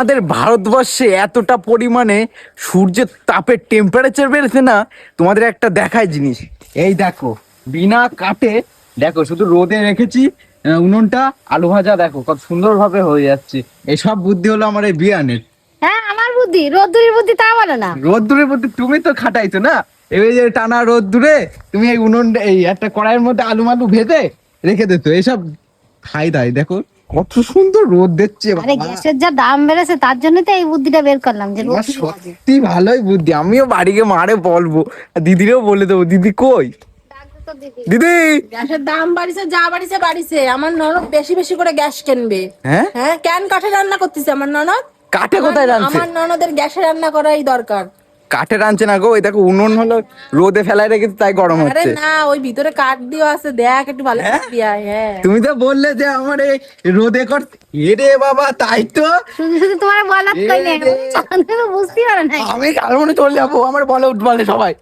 আমাদের ভারতবর্ষে এতটা পরিমাণে সূর্যের তাপের টেম্পারেচার বেড়েছে না, তোমাদের একটা দেখায় জিনিস। এই দেখো, বিনা কাটে দেখো, শুধু রোদে রেখেছি উনুনটা, আলু ভাজা দেখো কত সুন্দর ভাবে হয়ে যাচ্ছে। এসব বুদ্ধি হলো আমার এই বিয়ানের। হ্যাঁ, আমার বুদ্ধি, রোদ্দুরের বুদ্ধি তা বলো না। রোদ্দুরের বুদ্ধি তুমি তো খাটাইছো না। এই যে টানা রোদ্দুরে তুমি এই উনুন, এই একটা কড়াইয়ের মধ্যে আলু মালু ভেজে রেখে দিত, এসব ফায়দায় দেখো কত সুন্দর রোদ দিচ্ছে। আরে গ্যাসের যা দাম বেড়েছে তার জন্য তো এই বুদ্ধিটা বের করলাম যে তোমার রোদ্দুরে ভাজি। সত্যি ভালোই বুদ্ধি। আমিও বাড়িকে মারে বলবো, আর দিদিরেও বলে দেবো। দিদি কই? তো দিদি। দিদি। গ্যাসের দাম বাড়িছে, যা বাড়িছে বাড়িছে। আমার ননদ বেশি বেশি করে গ্যাস কিনবে। হ্যাঁ হ্যাঁ, কেন কাঠে রান্না করতেছে আমার ননদ? কাঠে কোথায় রাঁধছে? আমার ননদের গ্যাসে রান্না করাই দরকার। কাঠে রাঁধছে না গো, ওই দেখো উনুন হলো রোদে ফেলায় রেখেছে তাই গরম আরে হচ্ছে। না, ওই ভিতরে কাঠ দিও আছে, দেখ একটু ভালো করে দিয়া। হ্যাঁ, তুমি তো বললে যে আমার এই রোদে করতে, এরে বাবা তাই তো। শুধু শুধু তোমার বলার কই নেই, এই রে। বুঝতেই পারো না। আমি কাল মনে চলে যাবো, আমার বলে উঠবলে সবাই।